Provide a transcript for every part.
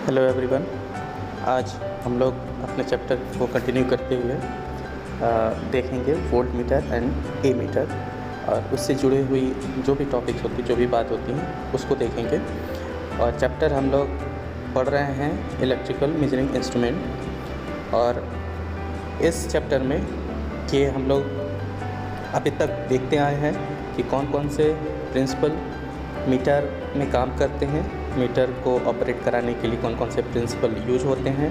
Hello everyone. आज हम लोग अपने चैप्टर को कंटिन्यू करते हुए देखेंगे volt meter and ammeter और उससे जुड़ी हुई जो भी टॉपिक्स होती जो भी बात होती हैं उसको देखेंगे। और चैप्टर हम लोग पढ़ रहे हैं इलेक्ट्रिकल मेजरिंग इंस्ट्रूमेंट। और इस चैप्टर में कि हम लोग अभी तक देखते आए हैं कि कौन कौन से प्रिंसिपल मीटर में काम करते हैं, मीटर को ऑपरेट कराने के लिए कौन कौन से प्रिंसिपल यूज होते हैं,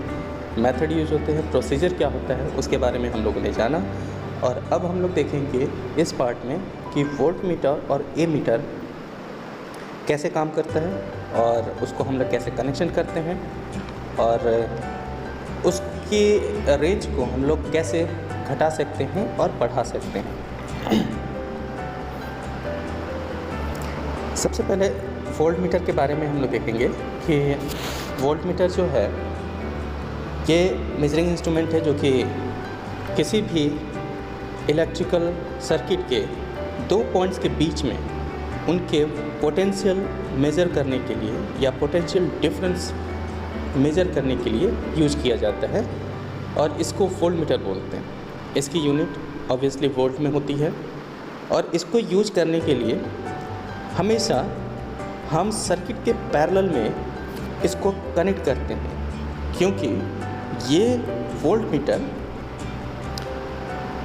मेथड यूज होते हैं, प्रोसीजर क्या होता है, उसके बारे में हम लोगों ने जाना। और अब हम लोग देखेंगे इस पार्ट में कि वोल्ट मीटर और ए मीटर कैसे काम करता है और उसको हम लोग कैसे कनेक्शन करते हैं और उसकी रेंज को हम लोग कैसे घटा सकते हैं और बढ़ा सकते हैं। सबसे पहले वोल्ट मीटर के बारे में हम लोग देखेंगे कि वोल्ट मीटर जो है ये मेजरिंग इंस्ट्रूमेंट है जो कि किसी भी इलेक्ट्रिकल सर्किट के दो पॉइंट्स के बीच में उनके पोटेंशियल मेज़र करने के लिए या पोटेंशियल डिफरेंस मेज़र करने के लिए यूज किया जाता है और इसको वोल्ट मीटर बोलते हैं। इसकी यूनिट ऑब्वियसली वोल्ट में होती है और इसको यूज करने के लिए हमेशा हम सर्किट के पैरेलल में इसको कनेक्ट करते हैं, क्योंकि ये वोल्ट मीटर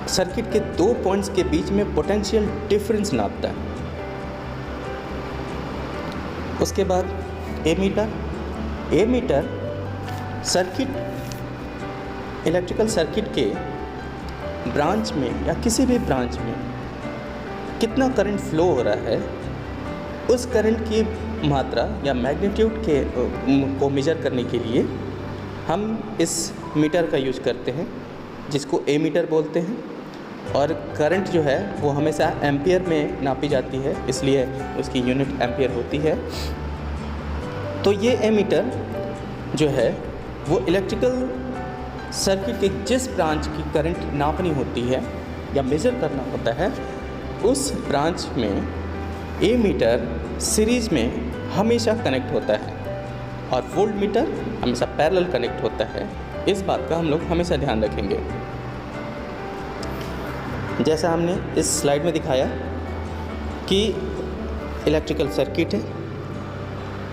सर्किट के दो पॉइंट्स के बीच में पोटेंशियल डिफरेंस नापता है। उसके बाद ए मीटर सर्किट इलेक्ट्रिकल सर्किट के ब्रांच में या किसी भी ब्रांच में कितना करंट फ्लो हो रहा है उस करंट की मात्रा या मैग्नीट्यूड को मेजर करने के लिए हम इस मीटर का यूज करते हैं जिसको ए मीटर बोलते हैं। और करंट जो है वो हमेशा एम्पियर में नापी जाती है, इसलिए उसकी यूनिट एम्पियर होती है। तो ये ए मीटर जो है वो इलेक्ट्रिकल सर्किट के जिस ब्रांच की करंट नापनी होती है या मेज़र करना होता है उस ब्रांच में ए मीटर सीरीज़ में हमेशा कनेक्ट होता है और वोल्ट मीटर हमेशा पैरेलल कनेक्ट होता है। इस बात का हम लोग हमेशा ध्यान रखेंगे। जैसा हमने इस स्लाइड में दिखाया कि इलेक्ट्रिकल सर्किट है,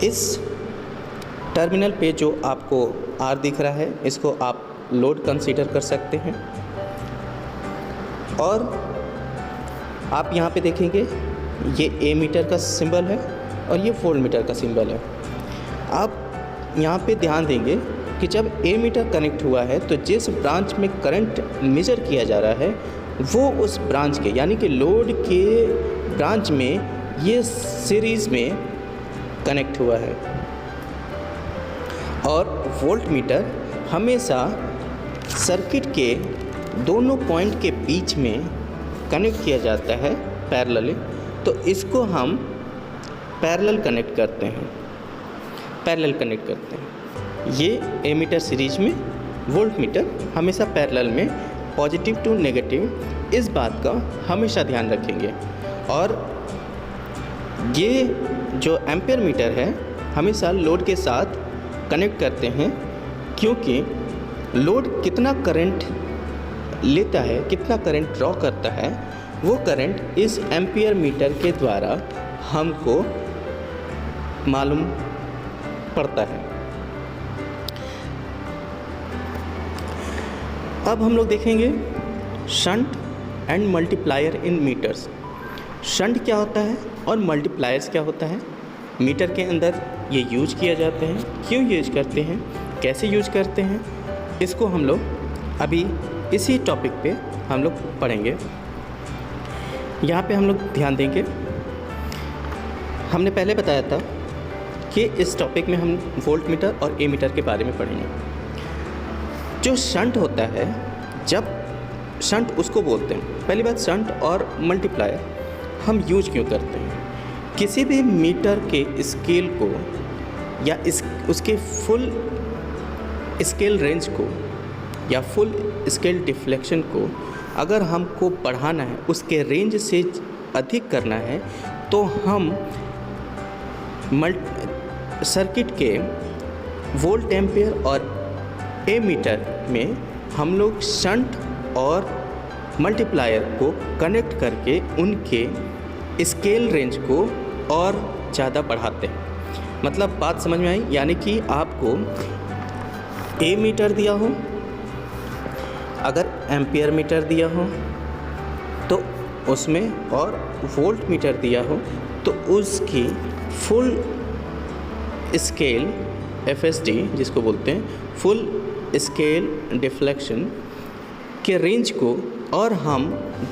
इस टर्मिनल पे जो आपको आर दिख रहा है इसको आप लोड कंसीडर कर सकते हैं। और आप यहाँ पे देखेंगे ये ए मीटर का सिंबल है और ये वोल्ट मीटर का सिंबल है। आप यहाँ पे ध्यान देंगे कि जब ए मीटर कनेक्ट हुआ है तो जिस ब्रांच में करंट मेजर किया जा रहा है वो उस ब्रांच के यानी कि लोड के ब्रांच में ये सीरीज़ में कनेक्ट हुआ है। और वोल्ट मीटर हमेशा सर्किट के दोनों पॉइंट के बीच में कनेक्ट किया जाता है पैरेलली, तो इसको हम पैरेलल कनेक्ट करते हैं। ये ए मीटर सीरीज में, वोल्ट मीटर हमेशा पैरेलल में, पॉजिटिव टू नेगेटिव, इस बात का हमेशा ध्यान रखेंगे। और ये जो एम्पियर मीटर है हमेशा लोड के साथ कनेक्ट करते हैं, क्योंकि लोड कितना करंट लेता है, कितना करंट ड्रॉ करता है, वो करंट इस एम्पियर मीटर के द्वारा हमको मालूम पड़ता है। अब हम लोग देखेंगे shunt and multiplier in meters. Shunt क्या होता है और मल्टीप्लायर्स क्या होता है, मीटर के अंदर ये यूज किया जाते हैं, क्यों यूज करते हैं, कैसे यूज करते हैं, इसको हम लोग अभी इसी टॉपिक पे हम लोग पढ़ेंगे। यहाँ पे हम लोग ध्यान देंगे, हमने पहले बताया था कि इस टॉपिक में हम वोल्ट मीटर और ए मीटर के बारे में पढ़ेंगे। जो शंट होता है, जब शंट उसको बोलते हैं, पहली बात शंट और मल्टीप्लायर हम यूज क्यों करते हैं, किसी भी मीटर के स्केल को या उसके फुल स्केल रेंज को या फुल स्केल डिफ्लेक्शन को अगर हमको बढ़ाना है, उसके रेंज से अधिक करना है, तो हम सर्किट के वोल्ट एम्पियर और एमीटर में हम लोग शंट और मल्टीप्लायर को कनेक्ट करके उनके स्केल रेंज को और ज़्यादा बढ़ाते हैं। मतलब बात समझ में आई? यानी कि आपको ए मीटर दिया हो, अगर एम्पियर मीटर दिया हो तो उसमें, और वोल्ट मीटर दिया हो तो उसकी फुल स्केल FSD जिसको बोलते हैं फुल स्केल डिफ्लेक्शन के रेंज को और हम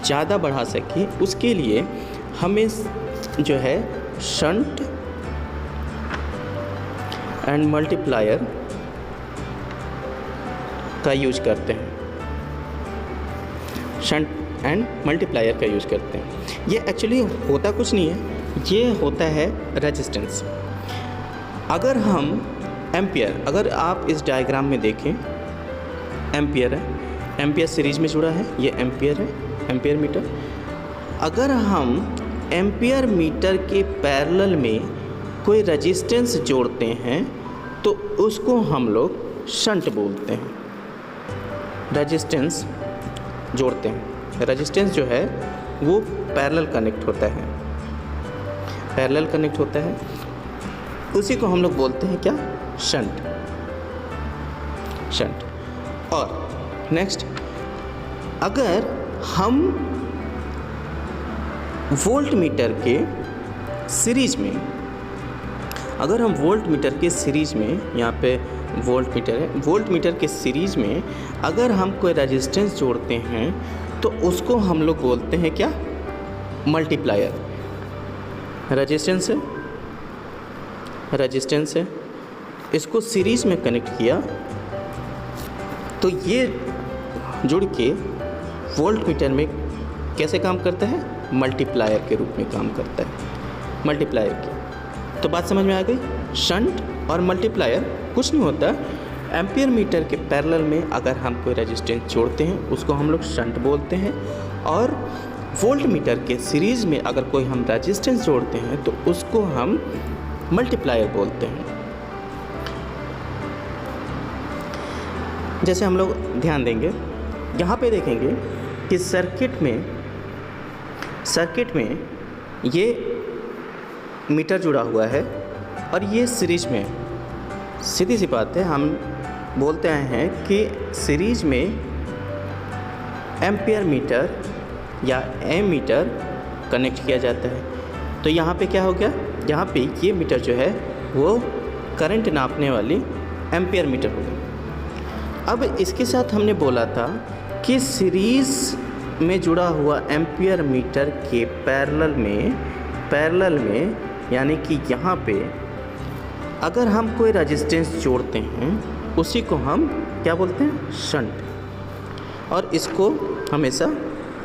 ज़्यादा बढ़ा सकें, उसके लिए हमें जो है शंट एंड मल्टीप्लायर का यूज करते हैं। शंट एंड मल्टीप्लायर का यूज करते हैं। ये एक्चुअली होता कुछ नहीं है, ये होता है रेजिस्टेंस। अगर हम एम्पियर, अगर आप इस डायग्राम में देखें, एम्पियर है, एम्पियर सीरीज में जुड़ा है, ये एम्पियर है, एम्पियर मीटर। अगर हम एम्पियर मीटर के पैरेलल में कोई रेजिस्टेंस जोड़ते हैं तो उसको हम लोग शंट बोलते हैं। रेजिस्टेंस जोड़ते हैं, रेजिस्टेंस जो है वो पैरेलल कनेक्ट होता है, पैरेलल कनेक्ट होता है, उसी को हम लोग बोलते हैं क्या? Shunt, shunt. और नेक्स्ट, अगर हम वोल्ट मीटर के सीरीज में, अगर हम वोल्ट मीटर के सीरीज में, यहाँ पे वोल्ट मीटर है, वोल्ट मीटर के सीरीज में अगर हम कोई रेजिस्टेंस जोड़ते हैं तो उसको हम लोग बोलते हैं क्या? मल्टीप्लायर। रेजिस्टेंस है, रेजिस्टेंस है, इसको सीरीज में कनेक्ट किया तो ये जुड़ के वोल्ट मीटर में कैसे काम करता है? मल्टीप्लायर के रूप में काम करता है, मल्टीप्लायर के। तो बात समझ में आ गई? शंट और मल्टीप्लायर कुछ नहीं होता, एम्पियर मीटर के पैरेलल में अगर हम कोई रेजिस्टेंस जोड़ते हैं उसको हम लोग शंट बोलते हैं, और वोल्ट मीटर के सीरीज़ में अगर कोई हम रेजिस्टेंस जोड़ते हैं तो उसको हम मल्टीप्लायर बोलते हैं। जैसे हम लोग ध्यान देंगे, यहाँ पे देखेंगे कि सर्किट में ये मीटर जुड़ा हुआ है और ये सीरीज में, सीधी सी बात है, हम बोलते हैं कि सीरीज में एम्पियर मीटर या एमीटर कनेक्ट किया जाता है। तो यहाँ पे क्या हो गया? यहाँ पे ये मीटर जो है वो करंट नापने वाली एम्पियर मीटर हो गई। अब इसके साथ हमने बोला था कि सीरीज़ में जुड़ा हुआ एम्पियर मीटर के पैरेलल में यानी कि यहाँ पे अगर हम कोई रेजिस्टेंस जोड़ते हैं उसी को हम क्या बोलते हैं? शंट। और इसको हमेशा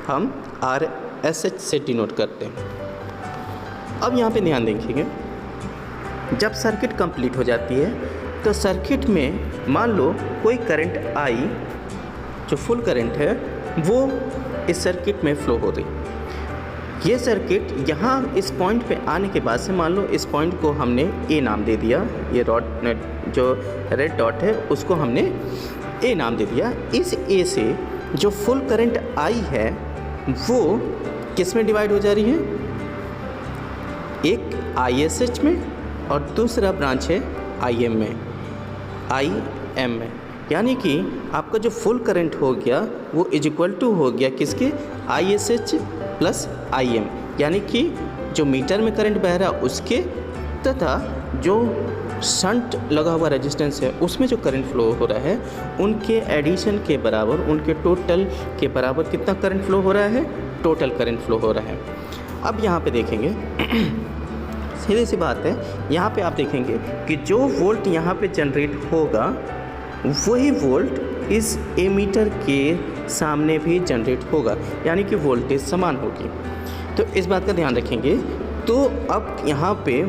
हम RSH से डिनोट करते हैं। अब यहाँ पे ध्यान देखिए, जब सर्किट कंप्लीट हो जाती है तो सर्किट में मान लो कोई करंट आई, जो फुल करंट है वो इस सर्किट में फ्लो हो रही। ये सर्किट यहाँ इस पॉइंट पे आने के बाद से मान लो इस पॉइंट को हमने ए नाम दे दिया, ये जो रेड डॉट है उसको हमने ए नाम दे दिया। इस ए से जो फुल करंट आई है वो किस में डिवाइड हो जा रही है? एक ISH में और दूसरा ब्रांच है IM में, IM में। यानी कि आपका जो फुल करंट हो गया वो इज इक्वल टू हो गया किसके? ISH प्लस IM, यानी कि जो मीटर में करंट बह रहा है उसके, तथा जो शंट लगा हुआ रेजिस्टेंस है उसमें जो करंट फ्लो हो रहा है उनके एडिशन के बराबर, उनके टोटल के बराबर कितना करंट फ्लो हो रहा है? टोटल करंट फ्लो हो रहा है। अब यहाँ पे देखेंगे सीधी सी बात है, यहाँ पे आप देखेंगे कि जो वोल्ट यहाँ पे जनरेट होगा वही वोल्ट इस एमीटर के सामने भी जनरेट होगा, यानी कि वोल्टेज समान होगी। तो इस बात का ध्यान रखेंगे। तो अब यहाँ पे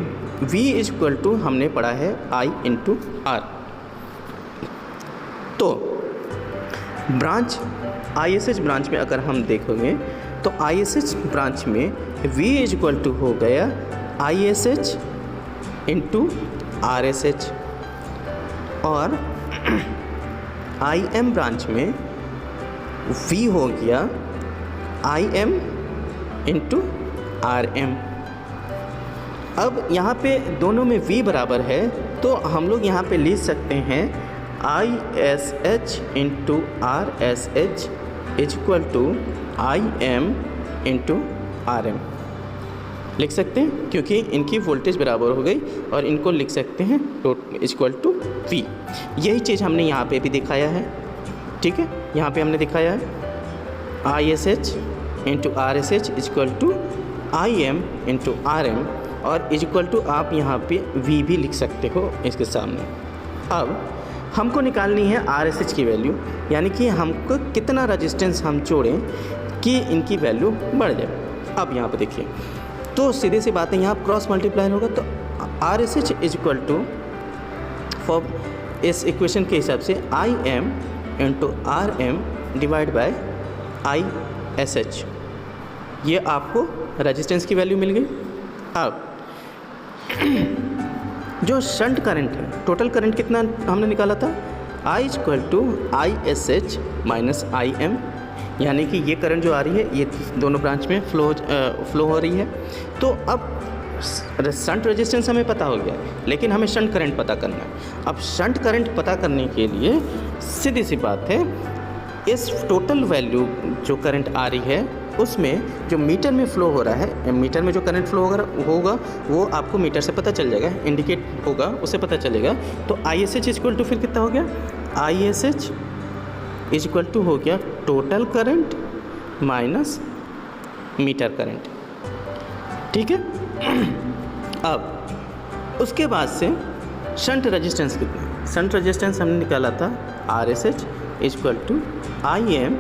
V इज इक्वल टू हमने पढ़ा है I इंटू R। तो ब्रांच ISH ब्रांच में अगर हम देखेंगे तो ISH ब्रांच में V इज इक्वल टू हो गया ISH इंटू RSH। और IM ब्रांच में V हो गया IM इंटू RM। अब यहाँ पे दोनों में V बराबर है तो हम लोग यहाँ पे लिख सकते हैं ISH into RSH is equal to IM into RM लिख सकते हैं, क्योंकि इनकी वोल्टेज बराबर हो गई और इनको लिख सकते हैं इक्वल टू V। यही चीज़ हमने यहाँ पे भी दिखाया है, ठीक है। यहाँ पे हमने दिखाया है ISH into RSH equal to IM into RM और इक्वल टू आप यहाँ पे V भी लिख सकते हो इसके सामने। अब हमको निकालनी है RSH की वैल्यू, यानी कि हमको कितना रेजिस्टेंस हम जोड़ें कि इनकी वैल्यू बढ़ जाए। अब यहाँ पे देखिए, तो सीधे सी बात है, यहाँ क्रॉस मल्टीप्लाई होगा तो RSH is equal to for इस इक्वेशन के हिसाब से IM into RM divide by ISH, ये आपको रेजिस्टेंस की वैल्यू मिल गई। अब जो शंट करंट है, टोटल करंट कितना हमने निकाला था, I equal to ISH minus IM, यानी कि ये करंट जो आ रही है ये दोनों ब्रांच में फ्लो हो रही है। तो अब शंट रेजिस्टेंस हमें पता हो गया, लेकिन हमें शंट करंट पता करना है। अब शंट करंट पता करने के लिए सीधी सी बात है, इस टोटल वैल्यू जो करंट आ रही है उसमें जो मीटर में फ़्लो हो रहा है, मीटर में जो करंट फ्लो होगा वो आपको मीटर से पता चल जाएगा, इंडिकेट होगा, उससे पता चलेगा। तो ISH इक्वल टू फिर कितना हो गया, ISH इज इक्वल टू हो गया total current minus meter current, ठीक है। अब उसके बाद से शंट रेजिस्टेंस कितना है, शंट रेजिस्टेंस हमने निकाला था RSH is equal to IM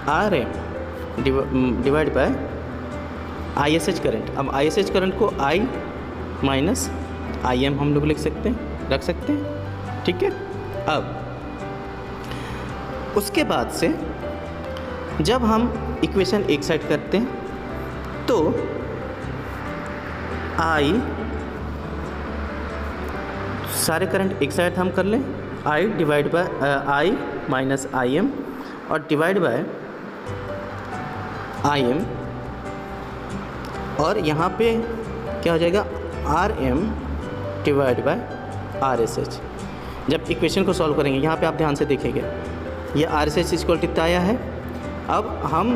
RM divide by ISH current. अब ISH करंट को I माइनस IM हम लोग लिख सकते हैं, रख सकते हैं, ठीक है। अब उसके बाद से जब हम इक्वेशन एक साइड करते हैं तो I सारे करंट एक साइड हम कर लें, I divide bye I minus IM और डिवाइड बाय IM, और यहाँ पे क्या हो जाएगा RM डिवाइड बाय RSH। जब इक्वेशन को सॉल्व करेंगे, यहाँ पे आप ध्यान से देखेंगे, ये RSH इक्वल कितना आया है। अब हम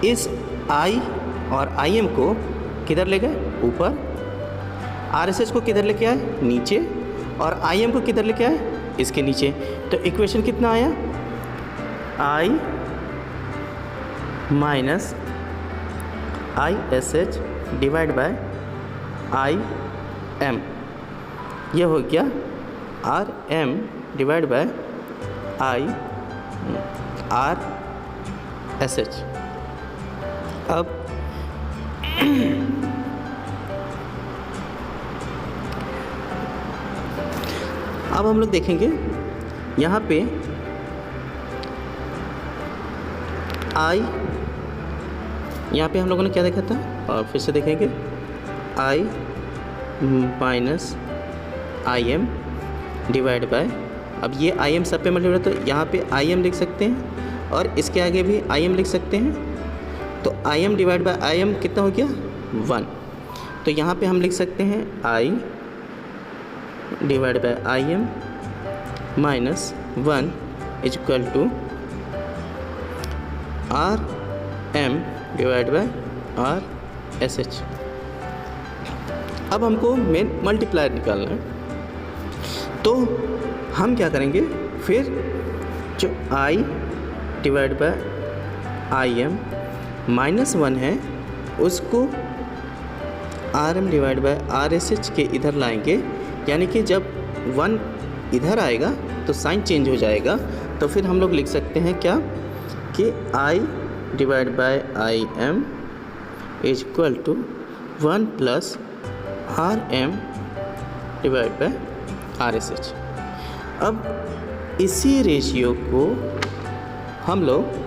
इस I और IM को किधर ले गए, ऊपर, RSH को किधर लेके आए, नीचे, और IM को किधर लेके आए, इसके नीचे। तो इक्वेशन कितना आया, I minus ISH divide by IM, ये हो गया RM डिवाइड बाय RSH। अब हम लोग देखेंगे यहाँ पे यहाँ पे हम लोगों ने क्या देखा था, और फिर से देखेंगे I minus IM divide by, अब ये IM सब पे मल्टीप्लाई, तो यहाँ पे IM लिख सकते हैं और इसके आगे भी IM लिख सकते हैं। तो IM डिवाइड बाय IM कितना हो गया, 1। तो यहाँ पे हम लिख सकते हैं I divide by IM minus 1 is equal to RM divide by RSH। अब हमको मेन मल्टीप्लायर निकालना है, तो हम क्या करेंगे, फिर जो I divide by IM minus 1 है उसको RM डिवाइड बाय RSH के इधर लाएंगे, यानी कि जब 1 इधर आएगा तो साइन चेंज हो जाएगा। तो फिर हम लोग लिख सकते हैं क्या कि I divide by IM is equal to 1 plus RM divide by RSH। अब इसी रेशियो को हम लोग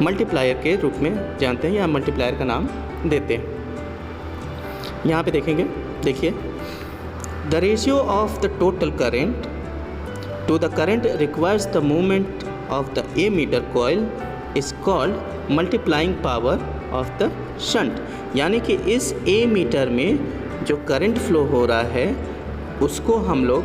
मल्टीप्लायर के रूप में जानते हैं या मल्टीप्लायर का नाम देते हैं। यहाँ पे देखेंगे, देखिए the ratio of the total current to the current requires the movement of the ammeter coil is called multiplying power of the shunt. यानी कि इस एमीटर में जो करंट फ्लो हो रहा है उसको हम लोग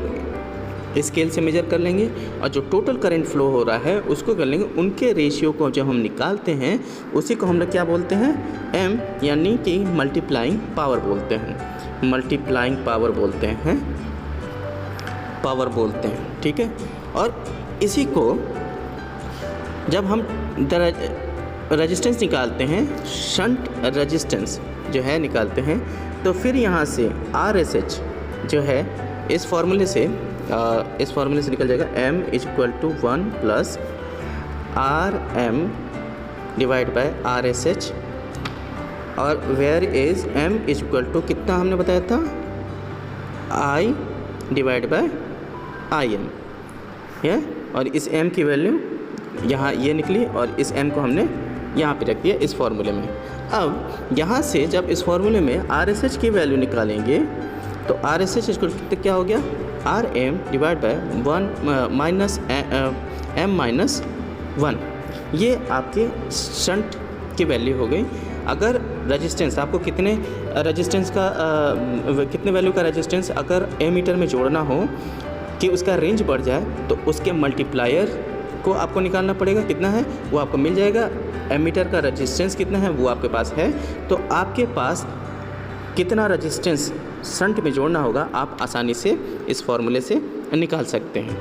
स्केल से मेजर कर लेंगे, और जो टोटल करंट फ्लो हो रहा है उसको कर लेंगे। उनके रेशियो को जब हम निकालते हैं उसी को हम लोग क्या बोलते हैं, एम, यानी कि मल्टीप्लाइंग पावर बोलते हैं। मल्टीप्लाइंग पावर बोलते हैं, पावर बोलते हैं, ठीक है। और इसी को जब हम रेजिस्टेंस निकालते हैं, शंट रेजिस्टेंस जो है निकालते हैं, तो फिर यहाँ से RSH जो है इस फार्मूले से निकल जाएगा, M = 1 + RM divide by RSH, और वेयर इज M = कितना हमने बताया था, I डिवाइड बाय IM है। और इस M की वैल्यू यहाँ ये निकली और इस M को हमने यहाँ पे रख दिया इस फार्मूले में। अब यहाँ से जब इस फार्मूले में RSH की वैल्यू निकालेंगे तो RSH कितना क्या हो गया, RM डिवाइड बाय 1 - M-1। ये आपके शंट की वैल्यू हो गई। अगर रेजिस्टेंस आपको कितने रेजिस्टेंस का कितने वैल्यू का रेजिस्टेंस अगर एमीटर में जोड़ना हो कि उसका रेंज बढ़ जाए तो उसके मल्टीप्लायर को आपको निकालना पड़ेगा, कितना है वो आपको मिल जाएगा। एमीटर का रेजिस्टेंस कितना है वो आपके पास है, तो आपके पास कितना रेजिस्टेंस शंट में जोड़ना होगा आप आसानी से इस फॉर्मूले से निकाल सकते हैं।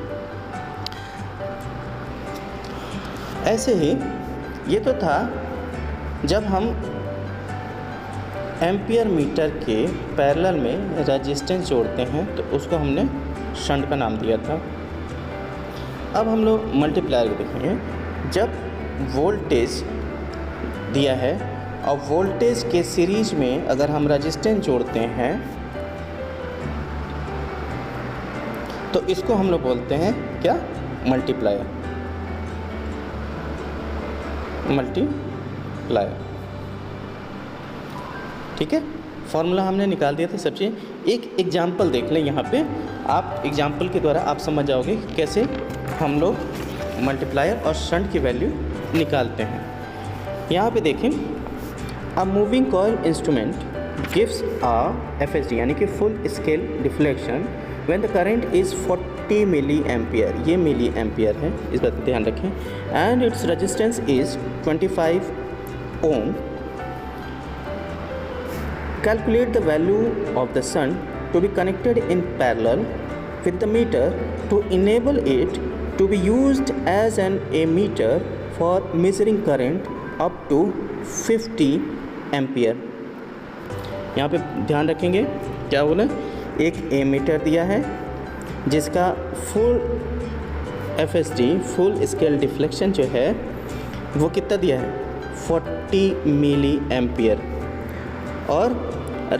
ऐसे ही ये तो था जब हम एम्पियर मीटर के पैरेलल में रेजिस्टेंस जोड़ते हैं तो उसको हमने शंट का नाम दिया था। अब हम लोग मल्टीप्लायर को देखेंगे। जब वोल्टेज दिया है और वोल्टेज के सीरीज में अगर हम रेजिस्टेंस जोड़ते हैं तो इसको हम लोग बोलते हैं क्या, मल्टीप्लायर। मल्टीप्लायर, ठीक है। फॉर्मूला हमने निकाल दिया था सब चीज़। एक एग्जाम्पल देख लें यहाँ पे, आप एग्जाम्पल के द्वारा आप समझ जाओगे कि कैसे हम लोग मल्टीप्लायर और शंट की वैल्यू निकालते हैं। यहाँ पे देखें, a moving coil instrument gives a FSD यानी कि full scale deflection when the current is 40 milliampere. ये मिली एम्पियर है, इस बात का ध्यान रखें। And it's resistance is 25 ohm. Calculate the value of the shunt to be connected in parallel with the meter to enable it to be used as an ammeter for measuring current up to 50 ampere. यहाँ पे ध्यान रखेंगे क्या बोला, एक ammeter दिया है जिसका full FSD full scale deflection जो है वो कितना दिया है, 40 मिली एम्पियर। और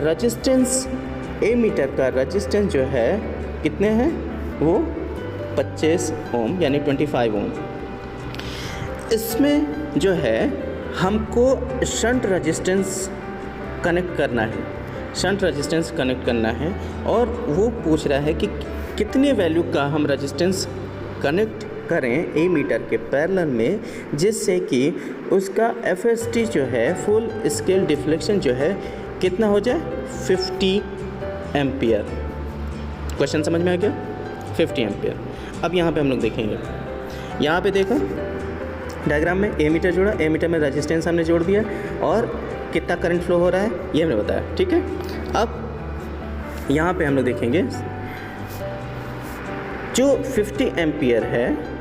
रजिस्टेंस एमीटर का रजिस्टेंस जो है कितने हैं, वो 25 ओम यानी 25 ओम। इसमें जो है हमको शंट रेजिस्टेंस कनेक्ट करना है, शंट रेजिस्टेंस कनेक्ट करना है। और वो पूछ रहा है कि कितने वैल्यू का हम रेजिस्टेंस कनेक्ट करें एमीटर के पैरेलल में, जिससे कि उसका FSD जो है फुल स्केल डिफ्लेक्शन जो है कितना हो जाए, 50 एम्पियर। क्वेश्चन समझ में आ गया, 50 एम्पियर। अब यहाँ पे हम लोग देखेंगे, यहाँ पे देखो डायग्राम में एमीटर जोड़ा, एमीटर में रेजिस्टेंस हमने जोड़ दिया और कितना करंट फ्लो हो रहा है ये हमने बताया, ठीक है। अब यहाँ पे हम लोग देखेंगे जो 50 एम्पियर है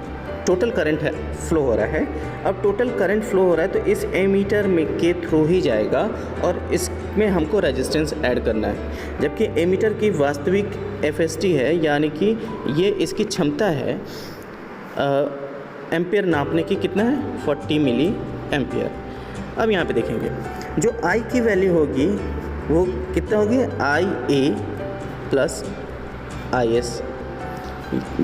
टोटल करंट है फ्लो हो रहा है। अब टोटल करंट फ्लो हो रहा है तो इस एमीटर में के थ्रू ही जाएगा और इसमें हमको रेजिस्टेंस ऐड करना है। जबकि एमीटर की वास्तविक FSD है, यानी कि ये इसकी क्षमता है एम्पियर नापने की, कितना है, 40 मिली एम्पियर। अब यहाँ पे देखेंगे जो I की वैल्यू होगी वो कितना होगी, IA प्लस IS,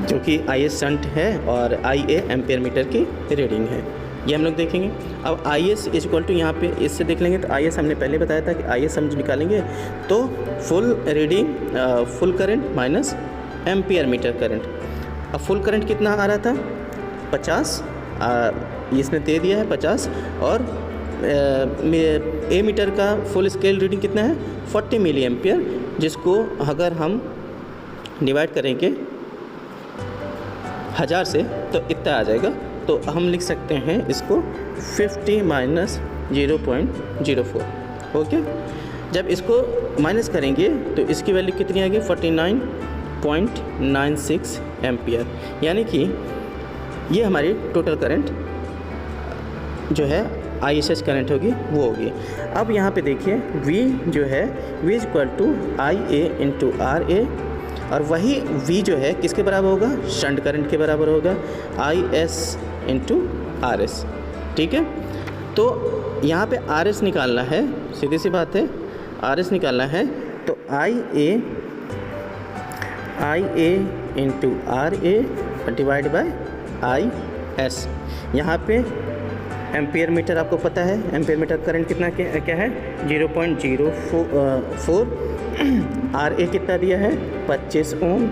जो कि IS शंट है और IA एम्पियर मीटर की रीडिंग है। ये हम लोग देखेंगे। अब I S is equal to, यहाँ पे इससे देख लेंगे तो आई एस हमने पहले बताया था कि आई एस हम निकालेंगे तो full reading full current minus ampere meter current. अब फुल करंट कितना आ रहा था 50, इसने दे दिया है 50, और ए मीटर का फुल स्केल रीडिंग कितना है 40 मिली एम्पियर, जिसको अगर हम डिवाइड करेंगे 1000 से तो इतना आ जाएगा। तो हम लिख सकते हैं इसको 50 माइनस 0.04। ओके, जब इसको माइनस करेंगे तो इसकी वैल्यू कितनी आएगी 49.96 एम्पियर, यानी कि ये हमारी टोटल करंट जो है ISH करंट होगी वो होगी। अब यहाँ पे देखिए V जो है V is equal to IA into RA, और वही V जो है किसके बराबर होगा, शंट करंट के बराबर होगा, IS इंटू RS। ठीक है, तो यहाँ पे RS निकालना है, सीधी सी बात है RS निकालना है, तो IA into RA divide by IS। यहाँ पे एम्पियर मीटर आपको पता है, एम्पियर मीटर करंट कितना क्या है 0.04, RA कितना दिया है 25 ओम,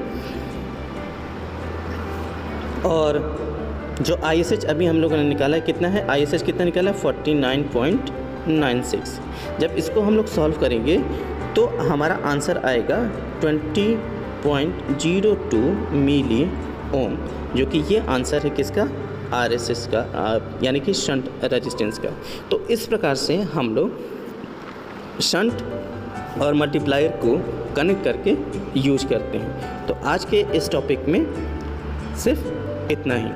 और जो ISH अभी हम लोगों ने निकाला है कितना है, ISH कितना निकाला है 49.96। जब इसको हम लोग सॉल्व करेंगे तो हमारा आंसर आएगा 20.02 मिली ओम, जो कि ये आंसर है किसका, RSS का, यानी कि शंट रेजिस्टेंस का। तो इस प्रकार से हम लोग शंट और मल्टीप्लायर को कनेक्ट करके यूज करते हैं। तो आज के इस टॉपिक में सिर्फ इतना ही।